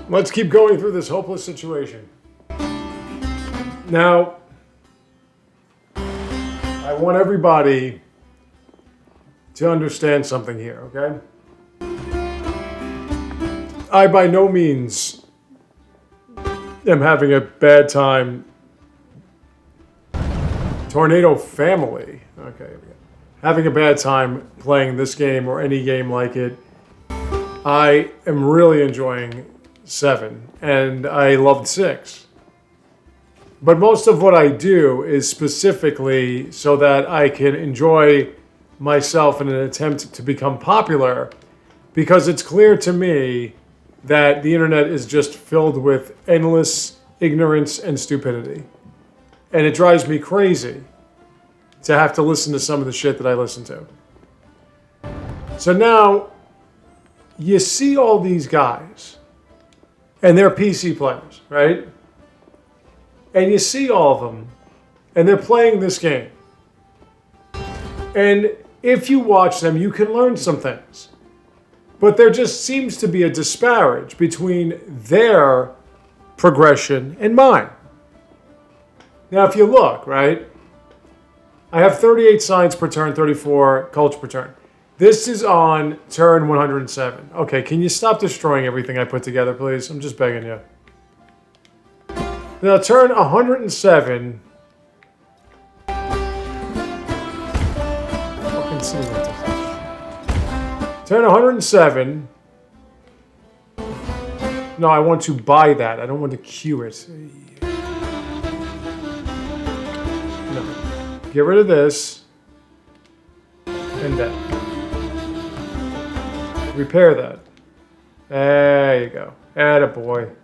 Let's keep going through this hopeless situation. Now, I want everybody to understand something here, okay? I by no means am having a bad time. Tornado family. Okay, here we go. Having a bad time playing this game or any game like it. I am really enjoying 7, and I loved 6. But most of what I do is specifically so that I can enjoy myself in an attempt to become popular, because it's clear to me that the internet is just filled with endless ignorance and stupidity. And it drives me crazy to have to listen to some of the shit that I listen to. So now, you see all these guys, and they're PC players, right? And you see all of them, and they're playing this game. And if you watch them, you can learn some things. But there just seems to be a disparage between their progression and mine. Now, if you look, right? I have 38 science per turn, 34 culture per turn. This is on turn 107. Okay, can you stop destroying everything I put together, please? I'm just begging you. Now, turn 107. Fucking simulator. Turn 107. No, I want to buy that. I don't want to queue it. No. Get rid of this. And that. Repair that. There you go. Attaboy.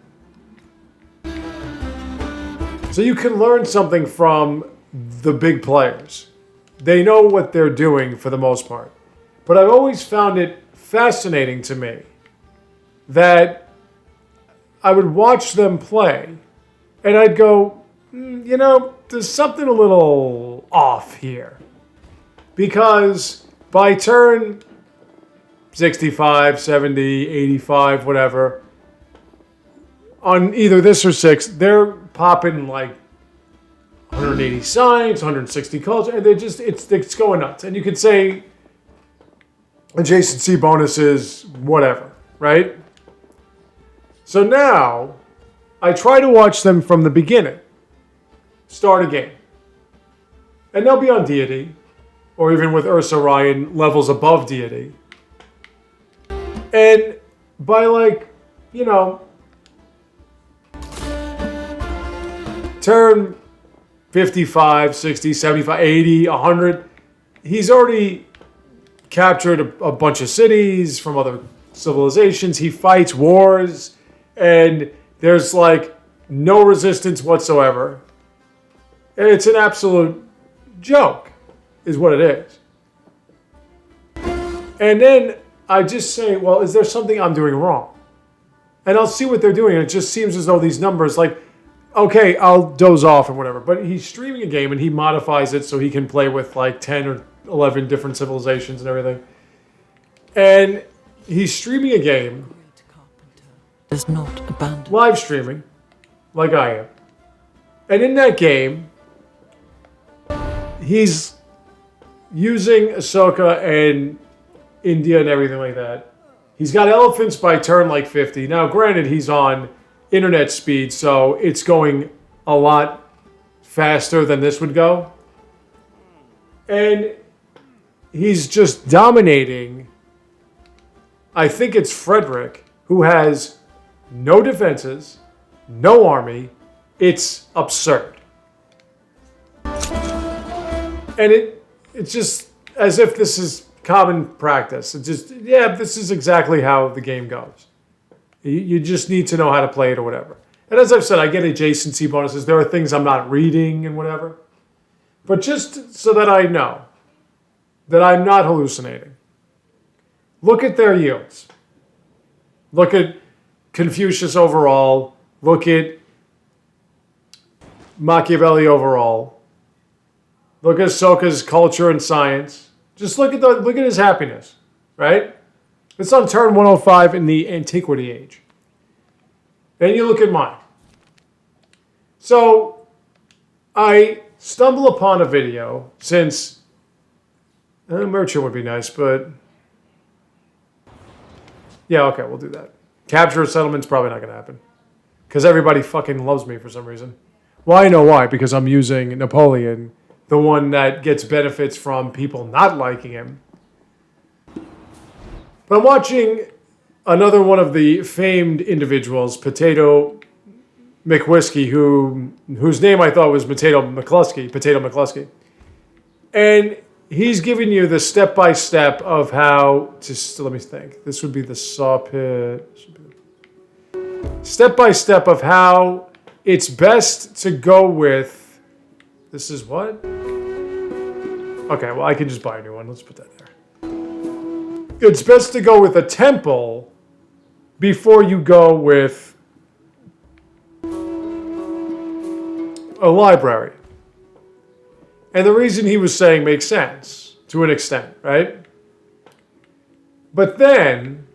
So you can learn something from the big players. They know what they're doing for the most part. But I've always found it fascinating to me that I would watch them play and I'd go, you know, there's something a little off here. Because by turn 65, 70, 85, whatever, on either this or 6, they're popping like 180 science, 160 culture, and it's going nuts. And you could say adjacency bonuses, whatever, right? So now, I try to watch them from the beginning. Start a game. And they'll be on deity, or even with Ursa Ryan, levels above deity. And by like, you know, turn 55, 60, 75, 80, 100, he's already captured a bunch of cities from other civilizations. He fights wars, and there's like no resistance whatsoever. And it's an absolute joke, is what it is. And then I just say, well, is there something I'm doing wrong? And I'll see what they're doing, and it just seems as though these numbers, like, okay, I'll doze off or whatever, but he's streaming a game and he modifies it so he can play with like 10 or 11 different civilizations and everything. And he's streaming a game, does not abandon. Live streaming, like I am. And in that game, he's using Ahsoka and India and everything like that. He's got elephants by turn like 50. Now, granted, he's on internet speed, so it's going a lot faster than this would go. And he's just dominating. I think it's Frederick, who has no defenses, no army. It's absurd. And it's just as if this is common practice. It's just, yeah, this is exactly how the game goes. You just need to know how to play it or whatever. And as I've said, I get adjacency bonuses. There are things I'm not reading and whatever. But just so that I know that I'm not hallucinating, look at their yields. Look at Confucius overall. Look at Machiavelli overall. Look at Ahsoka's culture and science. Just look at his happiness, right? It's on turn 105 in the Antiquity Age. Then you look at mine. So I stumble upon a video since merchant would be nice, but yeah, okay, we'll do that. Capture a settlement's probably not going to happen because everybody fucking loves me for some reason. Well, I know why, because I'm using Napoleon, the one that gets benefits from people not liking him. But I'm watching another one of the famed individuals, Potato McWhiskey, whose name I thought was Potato McCluskey. And he's giving you the step-by-step of how, just let me think, this would be the saw pit. Step-by-step of how it's best to go with, this is what? Okay, well, I can just buy a new one. Let's put that there. It's best to go with a temple before you go with a library. And the reason he was saying makes sense to an extent, right? But then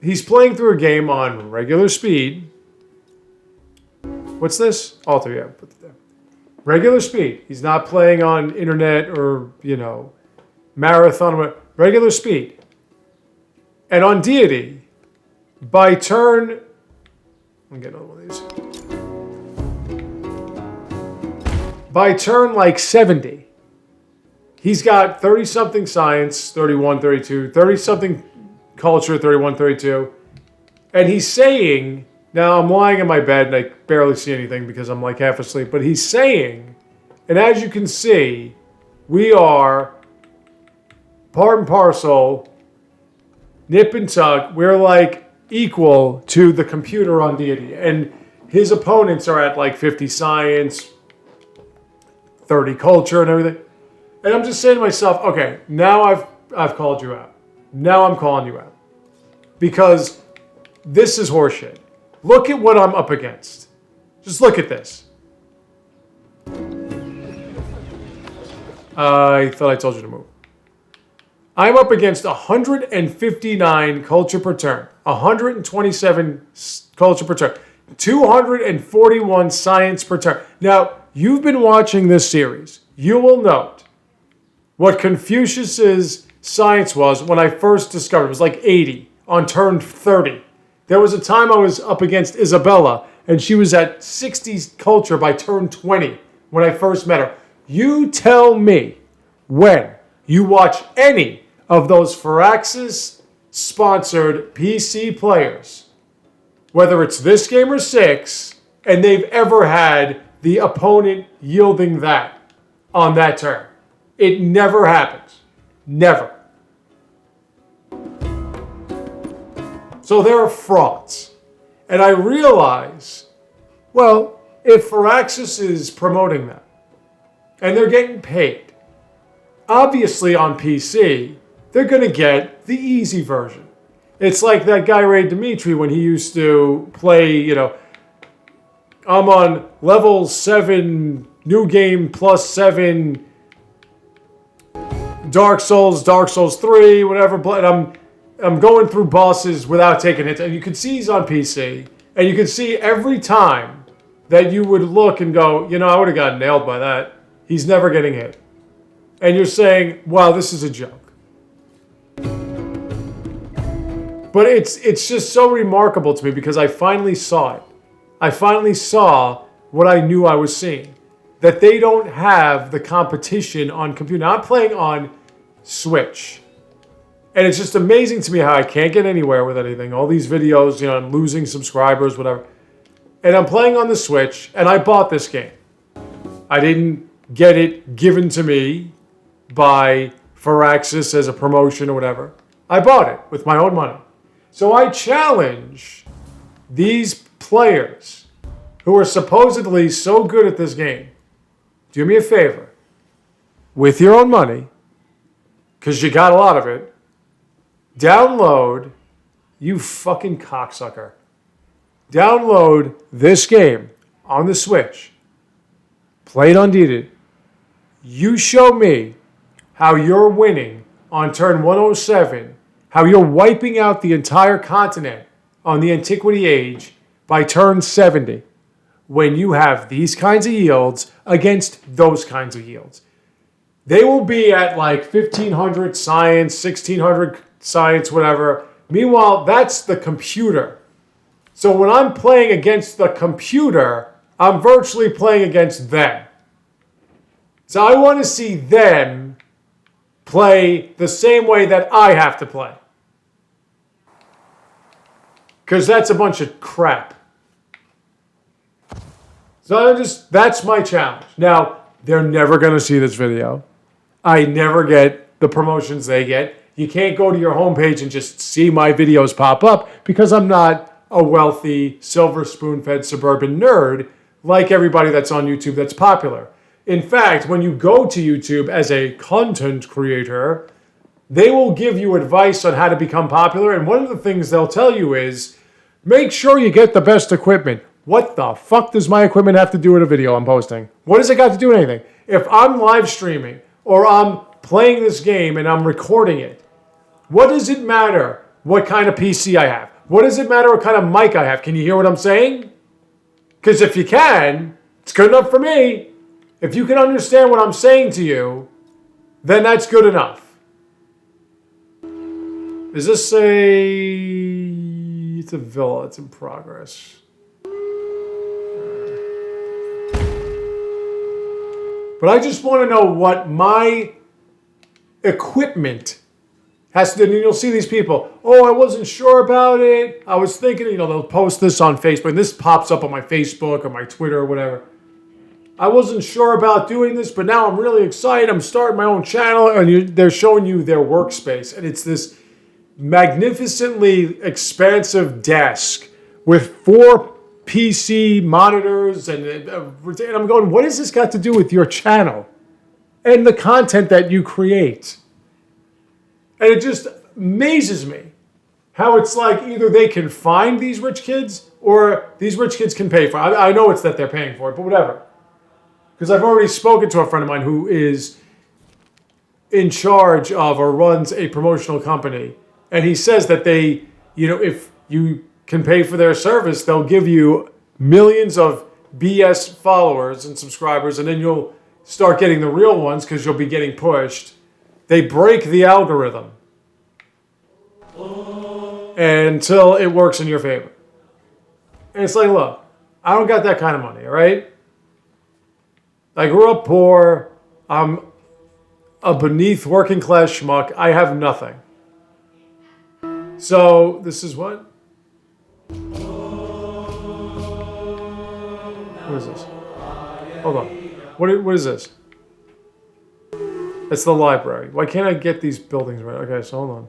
he's playing through a game on regular speed. What's this? Alter, yeah, put it there. Regular speed. He's not playing on internet or, marathon. Regular speed. And on deity, by turn, I'm getting another one of these. By turn like 70, he's got 30-something science, 31, 32, 30-something culture, 31, 32. And he's saying, now I'm lying in my bed and I barely see anything because I'm like half asleep, but he's saying, and as you can see, we are part and parcel, nip and tuck, we're like equal to the computer on deity. And his opponents are at like 50 science, 30 culture and everything. And I'm just saying to myself, okay, now I've called you out. Now I'm calling you out. Because this is horseshit. Look at what I'm up against. Just look at this. I thought I told you to move. I'm up against 159 culture per turn, 127 culture per turn, 241 science per turn. Now, you've been watching this series. You will note what Confucius's science was when I first discovered it. It was like 80 on turn 30. There was a time I was up against Isabella, and she was at 60 culture by turn 20 when I first met her. You tell me when you watch any of those Firaxis sponsored PC players, whether it's this game or 6, and they've ever had the opponent yielding that on that turn. It never happens. Never. So there are frauds. And I realize, well, if Firaxis is promoting that, and they're getting paid, obviously on PC, they're going to get the easy version. It's like that guy Ray Dimitri when he used to play, I'm on level 7, new game plus 7, Dark Souls 3, whatever, but I'm going through bosses without taking hits. And you can see he's on PC, and you can see every time that you would look and go, I would have gotten nailed by that. He's never getting hit. And you're saying, wow, this is a joke. But it's just so remarkable to me because I finally saw it. I finally saw what I knew I was seeing. That they don't have the competition on computer. Now, I'm playing on Switch. And it's just amazing to me how I can't get anywhere with anything. All these videos, I'm losing subscribers, whatever. And I'm playing on the Switch, and I bought this game. I didn't get it given to me by Firaxis as a promotion or whatever. I bought it with my own money. So I challenge these players who are supposedly so good at this game. Do me a favor. With your own money, because you got a lot of it, download, you fucking cocksucker. Download this game on the Switch. Play it undeeded. You show me how you're winning on turn 107, how you're wiping out the entire continent on the Antiquity Age, by turn 70 when you have these kinds of yields against those kinds of yields. They will be at like 1500 science, 1600 science, whatever. Meanwhile, that's the computer. So when I'm playing against the computer, I'm virtually playing against them. So I want to see them play the same way that I have to play. Because that's a bunch of crap. So that's my challenge. Now, they're never going to see this video. I never get the promotions they get. You can't go to your homepage and just see my videos pop up because I'm not a wealthy, silver spoon-fed suburban nerd like everybody that's on YouTube that's popular. In fact, when you go to YouTube as a content creator, they will give you advice on how to become popular. And one of the things they'll tell you is, make sure you get the best equipment. What the fuck does my equipment have to do with a video I'm posting? What does it got to do with anything? If I'm live streaming or I'm playing this game and I'm recording it, what does it matter what kind of PC I have? What does it matter what kind of mic I have? Can you hear what I'm saying? Because if you can, it's good enough for me. If you can understand what I'm saying to you, then that's good enough. Is this it's a villa, it's in progress. But I just want to know what my equipment has to do. And you'll see these people, oh, I wasn't sure about it. I was thinking, they'll post this on Facebook. And this pops up on my Facebook or my Twitter or whatever. I wasn't sure about doing this, but now I'm really excited. I'm starting my own channel. And they're showing you their workspace. And it's this magnificently expansive desk with 4 PC monitors. And I'm going, what has this got to do with your channel and the content that you create? And it just amazes me how it's like either they can find these rich kids or these rich kids can pay for it. I know it's that they're paying for it, but whatever. Because I've already spoken to a friend of mine who is in charge of or runs a promotional company. And he says that they, if you can pay for their service, they'll give you millions of BS followers and subscribers, and then you'll start getting the real ones because you'll be getting pushed. They break the algorithm until it works in your favor. And it's like, look, I don't got that kind of money, all right? I grew up poor. I'm a beneath working class schmuck. I have nothing. So this is what? What is this? Hold on. What is this? It's the library. Why can't I get these buildings right? Okay, so hold on.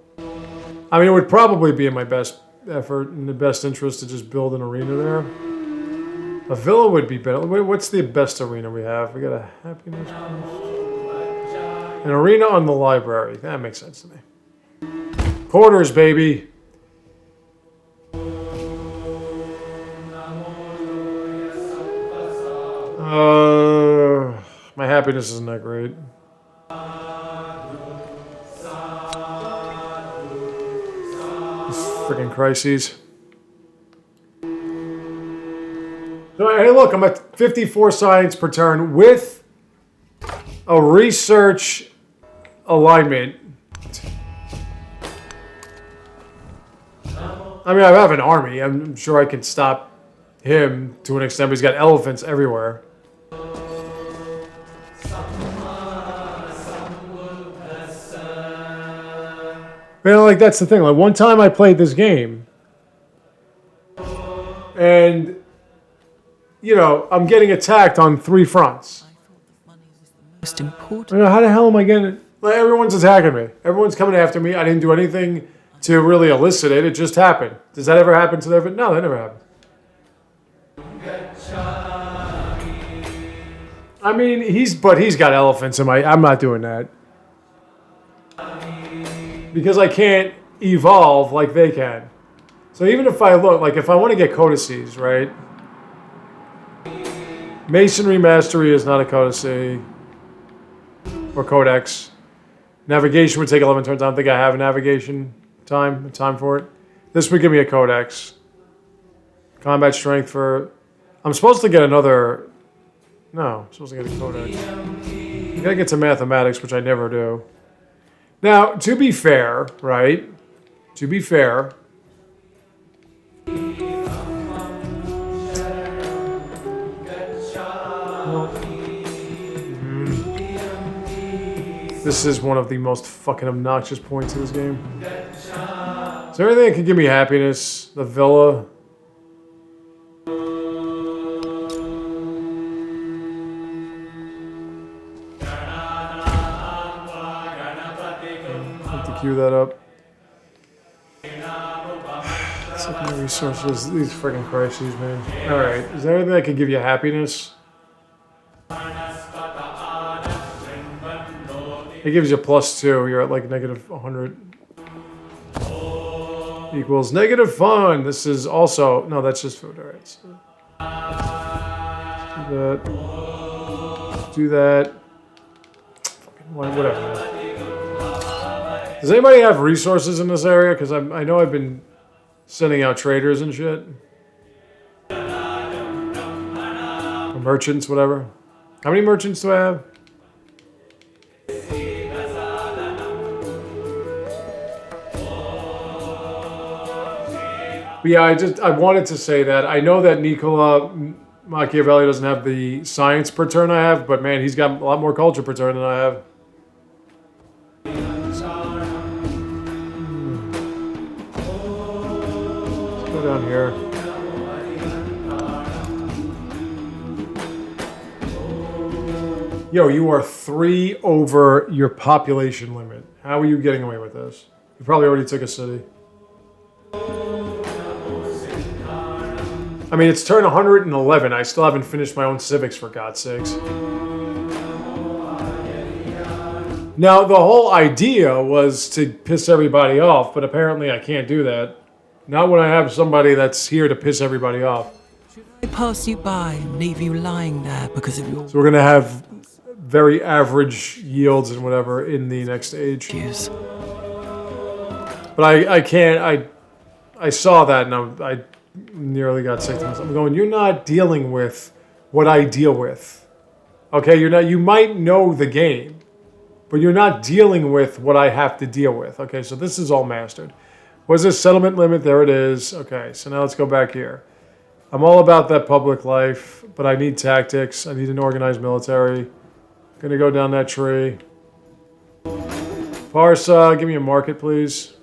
I mean, it would probably be in my best effort, in the best interest to just build an arena there. A villa would be better. Wait, what's the best arena we have? We got a happiness post. An arena on the library. That makes sense to me. Quarters, baby. My happiness isn't that great. Freaking crises. So, hey, look, I'm at 54 science per turn with a research alignment. I mean, I have an army. I'm sure I can stop him to an extent, but he's got elephants everywhere. Like, that's the thing. Like, one time I played this game, and, I'm getting attacked on 3 fronts. Most important. How the hell am I getting it? Like, everyone's attacking me. Everyone's coming after me. I didn't do anything to really elicit it. It just happened. Does that ever happen to their... No, that never happened. I mean, he's got elephants in my... I'm not doing that. Because I can't evolve like they can. So even if I look, like if I want to get codices, right? Masonry Mastery is not a codice. Or codex. Navigation would take 11 turns. I don't think I have a navigation time for it. This would give me a codex. Combat strength for... I'm supposed to get another... No, I'm supposed to get a codex. I gotta get to mathematics, which I never do. Now, to be fair, right? To be fair... This is one of the most fucking obnoxious points in this game. Is there anything that can give me happiness? The villa. Have to queue that up. Let's look at my resources. These freaking crises, man. Alright, is there anything that can give you happiness? It gives you +2. You're at like negative 100. Equals negative fun. This is also... No, that's just food. Alright. So do that. Fucking whatever. Does anybody have resources in this area? Because I know I've been sending out traders and shit. Or merchants, whatever. How many merchants do I have? But yeah, I wanted to say that. I know that Nicola Machiavelli doesn't have the science per turn I have, but man, he's got a lot more culture per turn than I have. Let's go down here. Yo, you are 3 over your population limit. How are you getting away with this? You probably already took a city. I mean, it's turn 111. I still haven't finished my own civics, for God's sakes. Now, the whole idea was to piss everybody off, but apparently I can't do that. Not when I have somebody that's here to piss everybody off. Should I pass you by and leave you lying there because of your... So we're going to have very average yields and whatever in the next age. views? But I can't... I saw that and I nearly got sick to myself. I'm going, you're not dealing with what I deal with. Okay, you're not. You might know the game, but you're not dealing with what I have to deal with. Okay, so this is all mastered. What's this settlement limit? There it is. Okay, so now let's go back here. I'm all about that public life, but I need tactics. I need an organized military. Gonna go down that tree. Parsa, give me a market, please.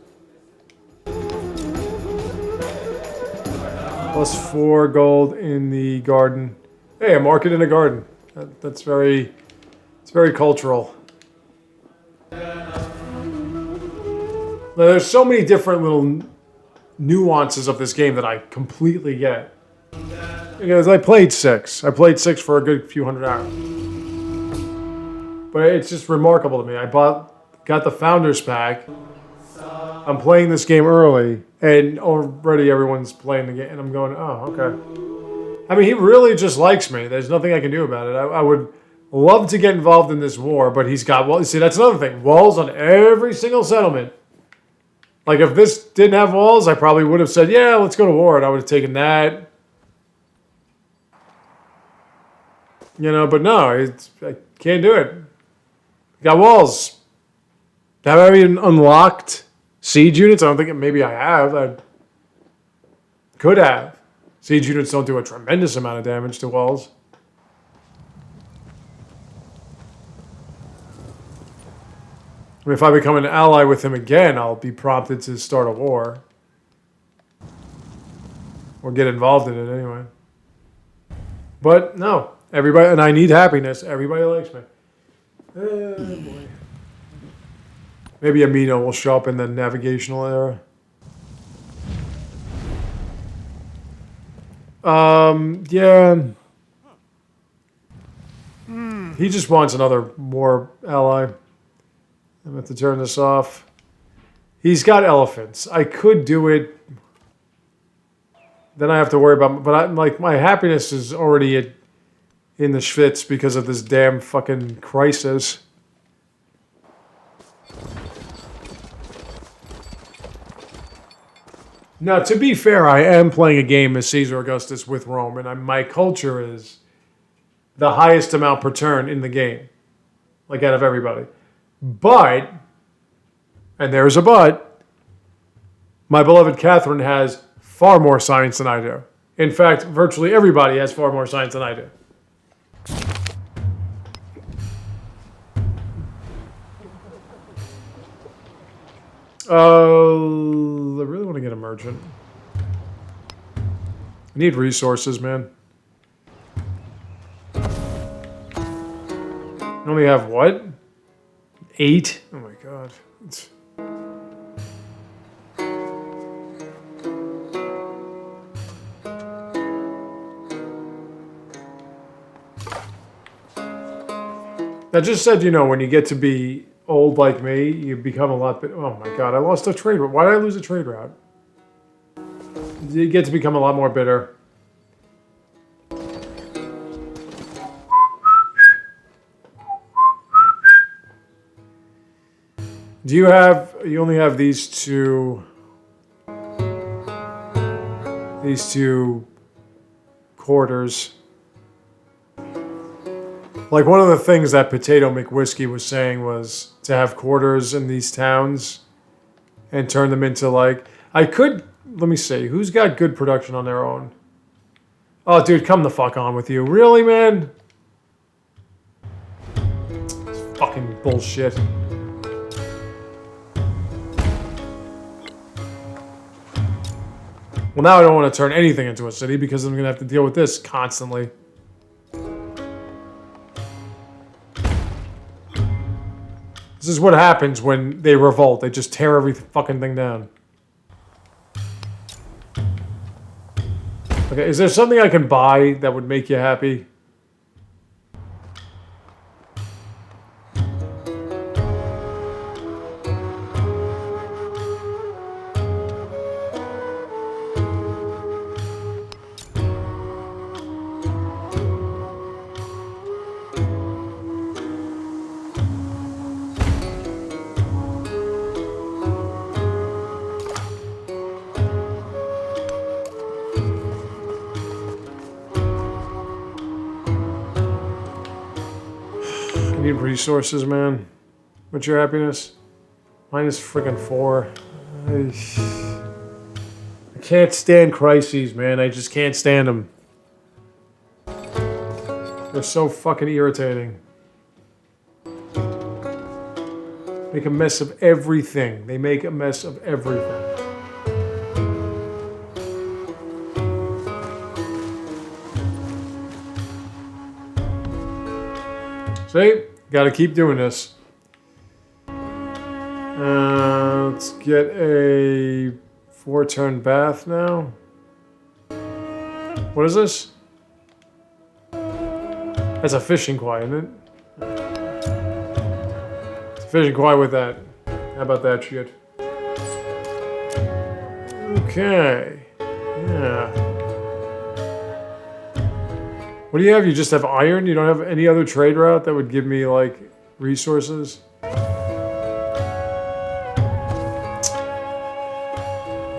+4 gold in the garden. Hey, a market in a garden. That's very... It's very cultural. Now, there's so many different little nuances of this game that I completely get. Because I played 6. I played 6 for a good few hundred hours. But it's just remarkable to me. I got the Founders Pack. I'm playing this game early, and already everyone's playing the game, and I'm going, oh, okay. I mean, he really just likes me. There's nothing I can do about it. I would love to get involved in this war, but he's got walls. See, that's another thing. Walls on every single settlement. Like, if this didn't have walls, I probably would have said, yeah, let's go to war, and I would have taken that. You know, but no, I can't do it. Got walls. Have I even unlocked siege units? I don't think maybe I have. I could have. Siege units don't do a tremendous amount of damage to walls. I mean, if I become an ally with him again, I'll be prompted to start a war. Or get involved in it anyway. But no. Everybody, and I need happiness. Everybody likes me. Oh boy. Maybe Amino will show up in the navigational era. Yeah. He just wants another more ally. I'm going to have to turn this off. He's got elephants. I could do it. Then I have to worry about... But my happiness is already in the schwitz because of this damn fucking crisis. Now, to be fair, I am playing a game as Caesar Augustus with Rome, and my culture is the highest amount per turn in the game, like out of everybody. But, and there's a but, my beloved Catherine has far more science than I do. In fact, virtually everybody has far more science than I do. I really want to get a merchant. I need resources, man. I only have what? 8? Oh my god. That just said, you know, when you get to be old like me, you become a lot bit. Oh my god, I lost a trade route. Why did I lose a trade route? You get to become a lot more bitter. Do you have, you only have these two quarters. Like one of the things that Potato McWhiskey was saying was to have quarters in these towns and turn them into like, I could, let me see, who's got good production on their own? Oh, dude, come the fuck on with you. Really, man? It's fucking bullshit. Well, now I don't want to turn anything into a city because I'm going to have to deal with this constantly. This is what happens when they revolt. They just tear every fucking thing down. Okay, is there something I can buy that would make you happy? Need resources, man. What's your happiness? Mine is freaking 4. I can't stand crises, man. I just can't stand them. They're so fucking irritating. Make a mess of everything. They make a mess of everything. See? Got to keep doing this. Let's get a 4-turn bath now. What is this? That's a fishing quay, isn't it? It's a fishing quay with that. How about that shit? Okay. Yeah. What do you have? You just have iron? You don't have any other trade route that would give me, like, resources?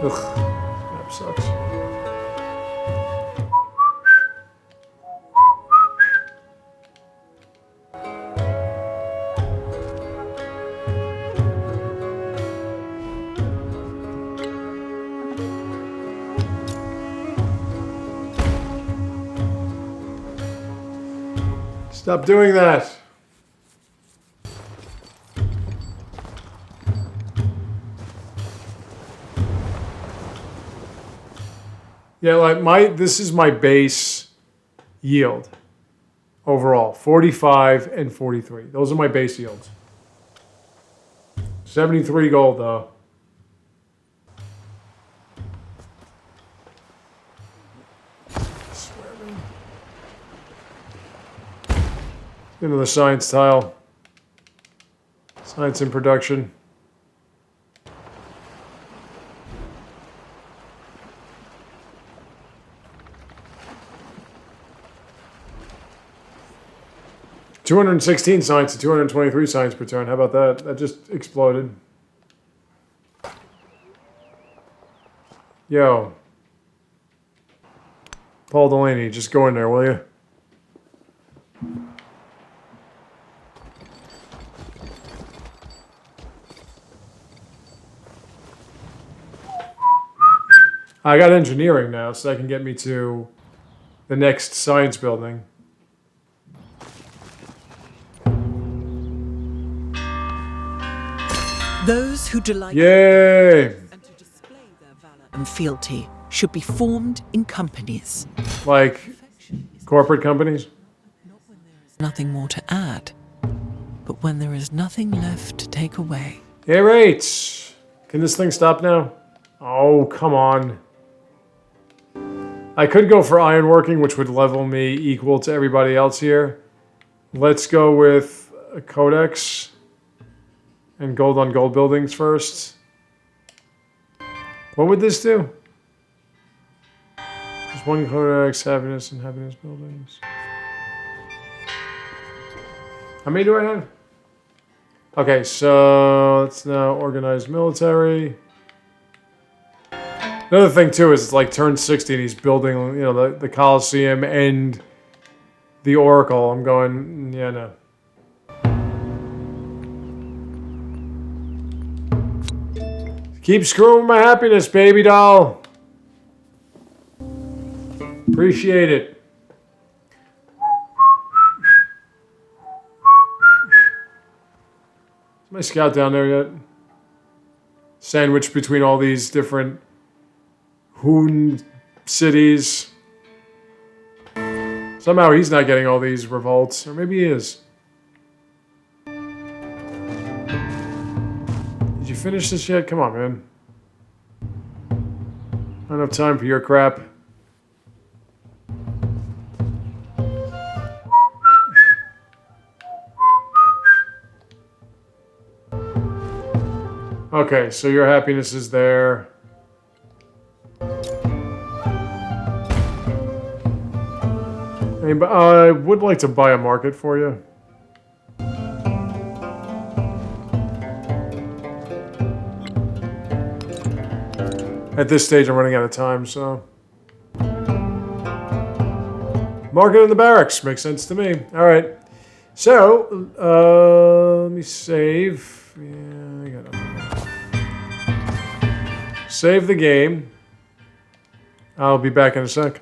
Ugh. That sucks. Stop doing that. Yeah, like this is my base yield overall. 45 and 43. Those are my base yields. 73 gold though. Into the science tile. Science in production. $216 science and 223 science per turn. How about that? That just exploded. Yo. Paul Delaney, just go in there, will you? I got engineering now, so that can get me to the next science building. Those who delight Yay! and to display their valor and fealty should be formed in companies. Like corporate companies? Nothing more to add, but when there is nothing left to take away. Hey, right. Can this thing stop now? Oh, come on. I could go for ironworking, which would level me equal to everybody else here. Let's go with a codex and gold on gold buildings first. What would this do? Just one codex, happiness and happiness buildings. How many do I have? Okay, so let's now organize military. Another thing too is it's like turn 60 and he's building, you know, the Colosseum and the Oracle. I'm going, yeah, no. Keep screwing my happiness, baby doll. Appreciate it. Is my scout down there yet? Sandwiched between all these different Hoon cities. Somehow he's not getting all these revolts. Or maybe he is. Did you finish this yet? Come on, man. Not enough time for your crap. Okay, so your happiness is there. I would like to buy a market for you. At this stage, I'm running out of time, so... Market in the barracks. Makes sense to me. All right. So, let me save. Yeah, I got nothing. Save the game. I'll be back in a sec.